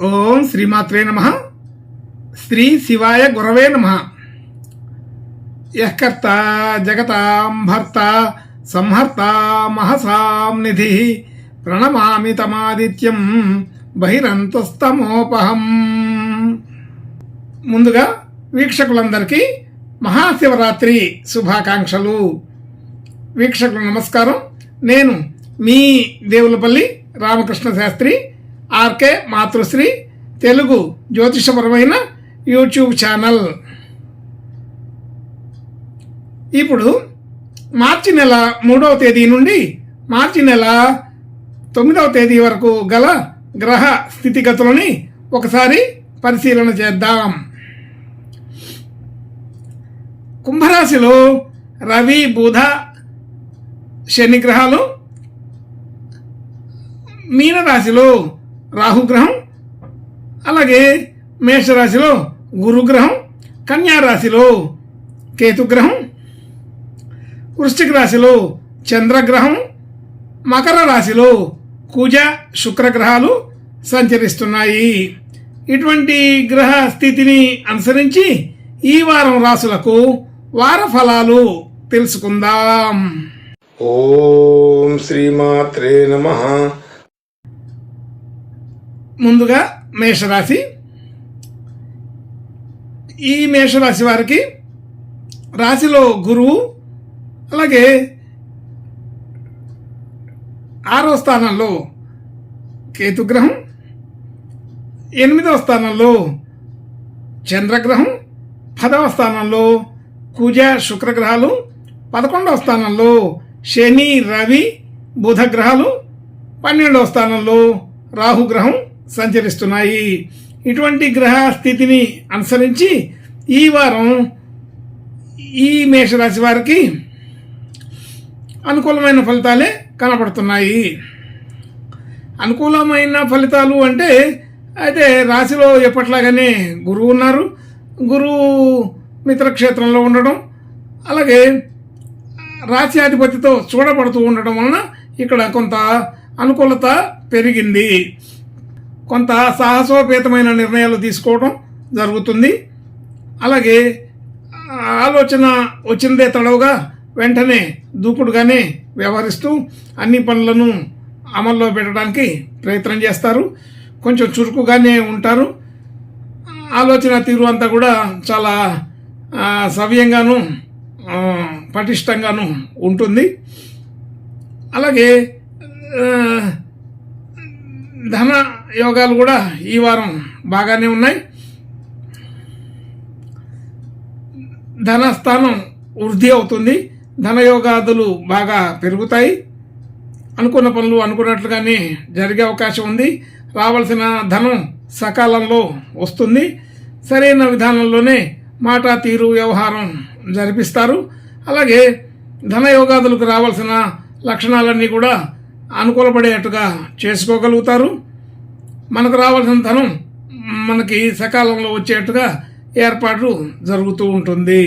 ఓం శ్రీమాత్రే నమః. శ్రీ శివాయ గురవే నమః. యఃకర్త జగతాం భర్త సంహర్త మహసాం నిధి ప్రణమామి తమాదిత్యం బహిరంతస్తమోపహం. ముందుగా వీక్షకులందరికీ మహాశివరాత్రి శుభాకాంక్షలు. వీక్షకులు నమస్కారం. నేను మీ దేవులపల్లి రామకృష్ణ శాస్త్రి, ఆర్కే మాతృశ్రీ తెలుగు జ్యోతిషపరమైన యూట్యూబ్ ఛానల్. ఇప్పుడు మార్చి నెల 3వ తేదీ నుండి మార్చి నెల 9వ తేదీ వరకు గల గ్రహ స్థితిగతులని ఒకసారి పరిశీలన చేద్దాం. కుంభరాశిలో రవి, బుధ, శని గ్రహాలు, మీనరాశిలో రాహుగ్రహం, అలాగే మేషరాశిలో గురుగ్రహం, కన్యారాశిలో కేతుగ్రహం, వృశ్చిక రాశిలో చంద్రగ్రహం, మకర రాశిలో కుజ శుక్రగ్రహాలు సంచరిస్తున్నాయి. ఇటువంటి గ్రహ స్థితిని అనుసరించి ఈ వారం రాశులకు వార ఫలాలు తెలుసుకుందాం. ఓం శ్రీమాత్రే నమః. ముందుగా మేషరాశి. ఈ మేషరాశి వారికి రాశిలో గురువు, అలాగే 6వ స్థానంలో కేతుగ్రహం, 8వ స్థానంలో చంద్రగ్రహం, 10వ స్థానంలో కుజ శుక్రగ్రహాలు, 11వ స్థానంలో శని రవి బుధ గ్రహాలు, 12వ స్థానంలో రాహుగ్రహం సంచరిస్తున్నాయి. ఇటువంటి గ్రహ స్థితిని అనుసరించి ఈ వారం ఈ మేషరాశి వారికి అనుకూలమైన ఫలితాలే కనపడుతున్నాయి. అనుకూలమైన ఫలితాలు అంటే అయితే రాశిలో ఎప్పట్లాగానే గురువు ఉన్నారు. గురువు మిత్రక్షేత్రంలో ఉండడం, అలాగే రాశ్యాధిపతితో చూడబడుతూ ఉండడం వలన ఇక్కడ కొంత అనుకూలత పెరిగింది. కొంత సాహసోపేతమైన నిర్ణయాలు తీసుకోవడం జరుగుతుంది. అలాగే ఆలోచన వచ్చిందే తడవుగా వెంటనే దూకుడుగానే వ్యవహరిస్తూ అన్ని పనులను అమల్లో పెట్టడానికి ప్రయత్నం చేస్తారు. కొంచెం చురుకుగానే ఉంటారు. ఆలోచన తీరు అంతా కూడా చాలా సవ్యంగాను పటిష్టంగాను ఉంటుంది. అలాగే ధన యోగాలు కూడా ఈ వారం బాగానే ఉన్నాయి. ధనస్థానం వృద్ధి అవుతుంది. ధనయోగాదులు బాగా పెరుగుతాయి. అనుకున్న పనులు అనుకున్నట్లుగానే జరిగే అవకాశం ఉంది. రావాల్సిన ధనం సకాలంలో వస్తుంది. సరైన విధానంలోనే మాట తీరు వ్యవహారం జరిపిస్తారు. అలాగే ధనయోగాదులకు రావాల్సిన లక్షణాలన్నీ కూడా అనుకూలపడేట్టుగా చేసుకోగలుగుతారు. మనకు రావాల్సిన ధనం మనకి సకాలంలో వచ్చేట్టుగా ఏర్పాటు జరుగుతూ ఉంటుంది.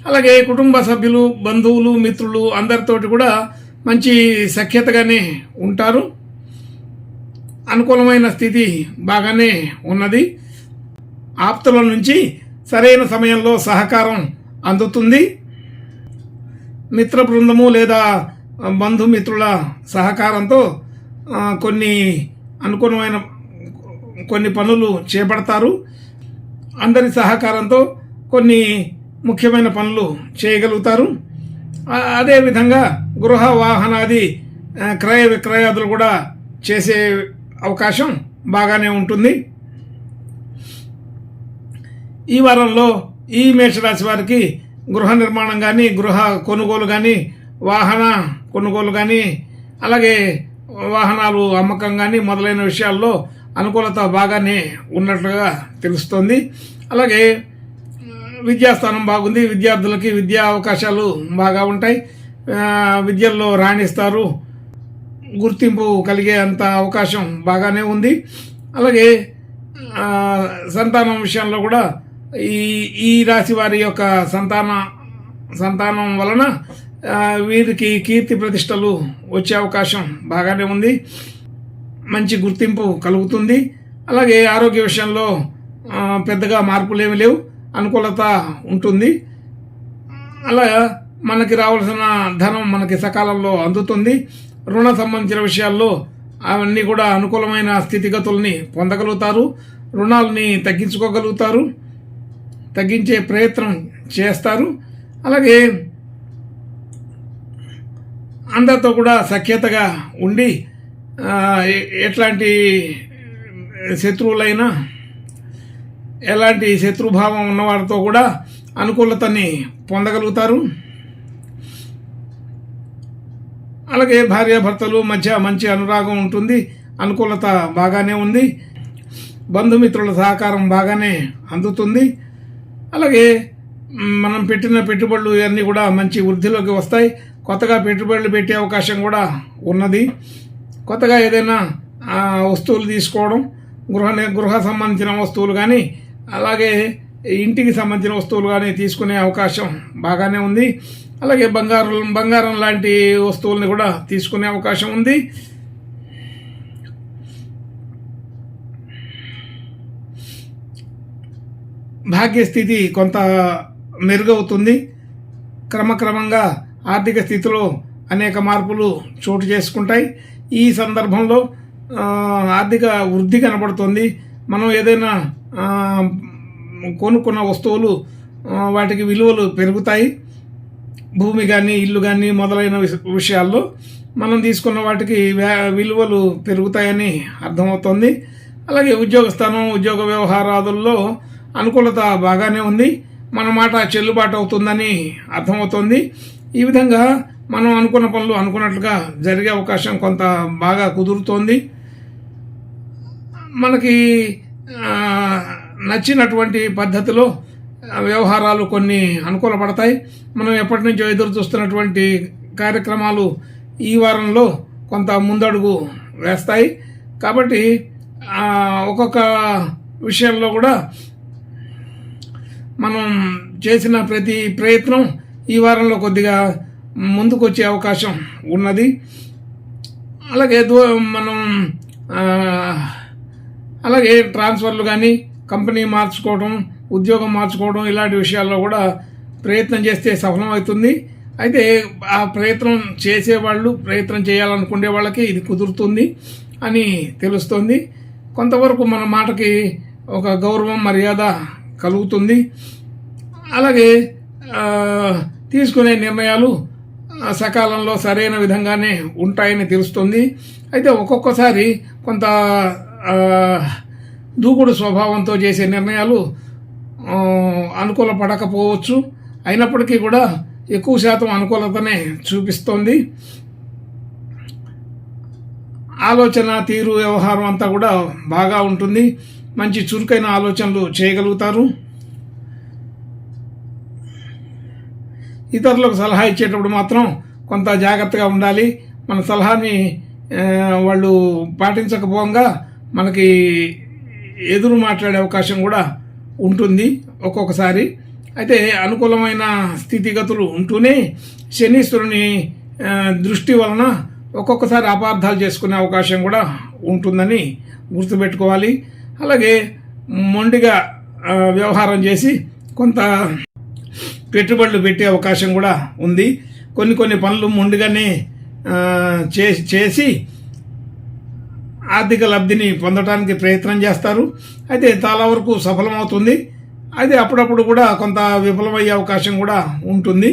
అలాగే కుటుంబ సభ్యులు, బంధువులు, మిత్రులు అందరితోటి కూడా మంచి సఖ్యతగానే ఉంటారు. అనుకూలమైన స్థితి బాగానే ఉన్నది. ఆప్తుల నుంచి సరైన సమయంలో సహకారం అందుతుంది. మిత్ర బృందము లేదా బంధుమిత్రుల సహకారంతో కొన్ని పనులు చేపడతారు. అందరి సహకారంతో కొన్ని ముఖ్యమైన పనులు చేయగలుగుతారు. అదేవిధంగా గృహ వాహనాది క్రయ విక్రయాదులు కూడా చేసే అవకాశం బాగానే ఉంటుంది. ఈ వారంలో ఈ మేషరాశి వారికి గృహ నిర్మాణం కానీ, గృహ కొనుగోలు కానీ, వాహన కొనుగోలు కానీ, అలాగే వాహనాలు అమ్మకం కానీ మొదలైన విషయాల్లో అనుకూలత బాగానే ఉన్నట్లుగా తెలుస్తోంది. అలాగే విద్యాస్థానం బాగుంది. విద్యార్థులకి విద్యా అవకాశాలు బాగా ఉంటాయి. విద్యల్లో రాణిస్తారు. గుర్తింపు కలిగే అంత అవకాశం బాగానే ఉంది. అలాగే సంతానం విషయంలో కూడా ఈ రాశి వారి యొక్క సంతానం వలన వీరికి కీర్తి ప్రతిష్టలు వచ్చే అవకాశం బాగానే ఉంది. మంచి గుర్తింపు కలుగుతుంది. అలాగే ఆరోగ్య విషయంలో పెద్దగా మార్పులు ఏమి లేవు, అనుకూలత ఉంటుంది. అలా మనకి రావాల్సిన ధనం మనకి సకాలంలో అందుతుంది. రుణ సంబంధించిన విషయాల్లో అవన్నీ కూడా అనుకూలమైన స్థితిగతుల్ని పొందగలుగుతారు. రుణాలని తగ్గించుకోగలుగుతారు, తగ్గించే ప్రయత్నం చేస్తారు. అలాగే అందరితో కూడా సఖ్యతగా ఉండి ఎట్లాంటి శత్రువులైనా, ఎలాంటి శత్రుభావం ఉన్నవారితో కూడా అనుకూలతని పొందగలుగుతారు. అలాగే భార్యాభర్తలు మధ్య మంచి అనురాగం ఉంటుంది, అనుకూలత బాగానే ఉంది. బంధుమిత్రుల సహకారం బాగానే అందుతుంది. అలాగే మనం పెట్టిన పెట్టుబడులు ఇవన్నీ కూడా మంచి వృద్ధిలోకి వస్తాయి. కొత్తగా పెట్టుబడులు పెట్టే అవకాశం కూడా ఉన్నది. కొత్తగా ఏదైనా వస్తువులు తీసుకోవడం, గృహ సంబంధించిన వస్తువులు కానీ, అలాగే ఇంటికి సంబంధించిన వస్తువులు కానీ తీసుకునే అవకాశం బాగానే ఉంది. అలాగే బంగారం లాంటి వస్తువుల్ని కూడా తీసుకునే అవకాశం ఉంది. భాగ్యస్థితి కొంత మెరుగవుతుంది. క్రమక్రమంగా ఆర్థిక స్థితిలో అనేక మార్పులు చోటు చేసుకుంటాయి. ఈ సందర్భంలో ఆర్థిక వృద్ధి కనబడుతుంది. మనం ఏదైనా కొనుక్కున్న వస్తువులు వాటికి విలువలు పెరుగుతాయి. భూమి కానీ, ఇల్లు కానీ మొదలైన విషయాల్లో మనం తీసుకున్న వాటికి విలువలు పెరుగుతాయని అర్థమవుతుంది. అలాగే ఉద్యోగ వ్యవహారాదుల్లో అనుకూలత బాగానే ఉంది. మన మాట చెల్లుబాటు అవుతుందని అర్థమవుతుంది. ఈ విధంగా మనం అనుకున్న పనులు అనుకున్నట్లుగా జరిగే అవకాశం కొంత బాగా కుదురుతోంది. మనకి నచ్చినటువంటి పద్ధతిలో వ్యవహారాలు కొన్ని అనుకూలపడతాయి. మనం ఎప్పటి నుంచో ఎదురు చూస్తున్నటువంటి కార్యక్రమాలు ఈ వారంలో కొంత ముందడుగు వేస్తాయి. కాబట్టి ఒక్కొక్క విషయంలో కూడా మనం చేసిన ప్రతి ప్రయత్నం ఈ వారంలో కొద్దిగా ముందుకు వచ్చే అవకాశం ఉన్నది. అలాగే ట్రాన్స్ఫర్లు కానీ, కంపెనీ మార్చుకోవడం, ఉద్యోగం మార్చుకోవడం ఇలాంటి విషయాల్లో కూడా ప్రయత్నం చేస్తే సఫలమవుతుంది. అయితే ఆ ప్రయత్నం చేసేవాళ్ళు, ప్రయత్నం చేయాలనుకునే వాళ్ళకి ఇది కుదురుతుంది అని తెలుస్తుంది. కొంతవరకు మన మాటకి ఒక గౌరవం, మర్యాద కలుగుతుంది. అలాగే తీసుకునే నిర్ణయాలు సకాలంలో సరైన విధంగానే ఉంటాయని తెలుస్తుంది. అయితే ఒక్కొక్కసారి కొంత దూకుడు స్వభావంతో చేసే నిర్ణయాలు అనుకూలపడకపోవచ్చు. అయినప్పటికీ కూడా ఎక్కువ శాతం అనుకూలతనే చూపిస్తోంది. ఆలోచన తీరు, వ్యవహారం అంతా కూడా బాగా ఉంటుంది. మంచి చురుకైన ఆలోచనలు చేయగలుగుతారు. ఇతరులకు సలహా ఇచ్చేటప్పుడు మాత్రం కొంత జాగ్రత్తగా ఉండాలి. మన సలహాని వాళ్ళు పాటించకపోగా మనకి ఎదురు మాట్లాడే అవకాశం కూడా ఉంటుంది ఒక్కొక్కసారి. అయితే అనుకూలమైన స్థితిగతులు ఉంటూనే శనీశ్వరుని దృష్టి వలన ఒక్కొక్కసారి అపార్థాలు చేసుకునే అవకాశం కూడా ఉంటుందని గుర్తుపెట్టుకోవాలి. అలాగే మొండిగా వ్యవహారం చేసి కొంత పెట్టుబడులు పెట్టే అవకాశం కూడా ఉంది. కొన్ని పనులు మొండిగానే చేసి ఆర్థిక లబ్ధిని పొందడానికి ప్రయత్నం చేస్తారు. అయితే చాలా వరకు సఫలమవుతుంది. అయితే అప్పుడప్పుడు కూడా కొంత విఫలమయ్యే అవకాశం కూడా ఉంటుంది.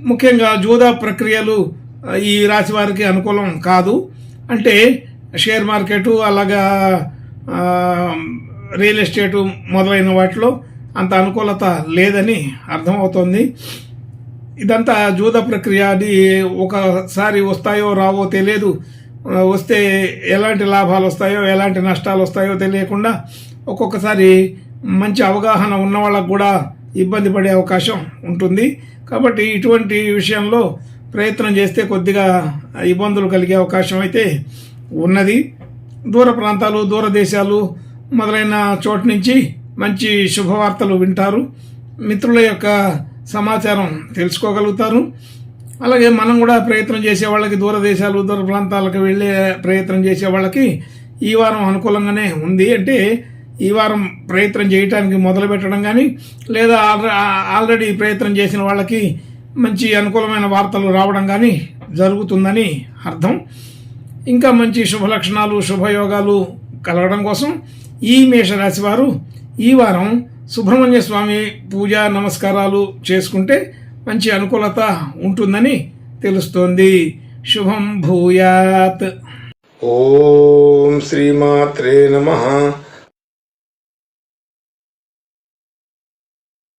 ముఖ్యంగా జూదా ప్రక్రియలు ఈ రాశి వారికి అనుకూలం కాదు. అంటే షేర్ మార్కెటు, అలాగా రియల్ ఎస్టేటు మొదలైన వాటిలో అంత అనుకూలత లేదని అర్థమవుతోంది. ఇదంతా జూద ప్రక్రియ. అది ఒకసారి వస్తాయో రావో తెలియదు. వస్తే ఎలాంటి లాభాలు వస్తాయో, ఎలాంటి నష్టాలు వస్తాయో తెలియకుండా ఒక్కొక్కసారి మంచి అవగాహన ఉన్న వాళ్ళకు కూడా ఇబ్బంది పడే అవకాశం ఉంటుంది. కాబట్టి ఇటువంటి విషయంలో ప్రయత్నం చేస్తే కొద్దిగా ఇబ్బందులు కలిగే అవకాశం అయితే ఉన్నది. దూర ప్రాంతాలు, దూరదేశాలు మొదలైన చోటు నుంచి మంచి శుభవార్తలు వింటారు. మిత్రుల యొక్క సమాచారం తెలుసుకోగలుగుతారు. అలాగే మనం కూడా ప్రయత్నం చేసే వాళ్ళకి, దూరదేశాలు, దూర ప్రాంతాలకు వెళ్ళే ప్రయత్నం చేసే వాళ్ళకి ఈ వారం అనుకూలంగానే ఉంది. అంటే ఈ వారం ప్రయత్నం చేయటానికి మొదలు పెట్టడం కానీ లేదా ఆల్రెడీ ప్రయత్నం చేసిన వాళ్ళకి మంచి అనుకూలమైన వార్తలు రావడం కానీ జరుగుతుందని అర్థం. ఇంకా మంచి శుభలక్షణాలు శుభయోగాలు కలగడం కోసం ఈ మేషరాశి వారు ఈ వారం సుబ్రహ్మణ్య స్వామి పూజ నమస్కారాలు చేసుకుంటే మంచి అనుకూలత ఉంటుందని తెలుస్తోంది. శుభం భూయాత్. ఓం శ్రీమాత్రే నమః.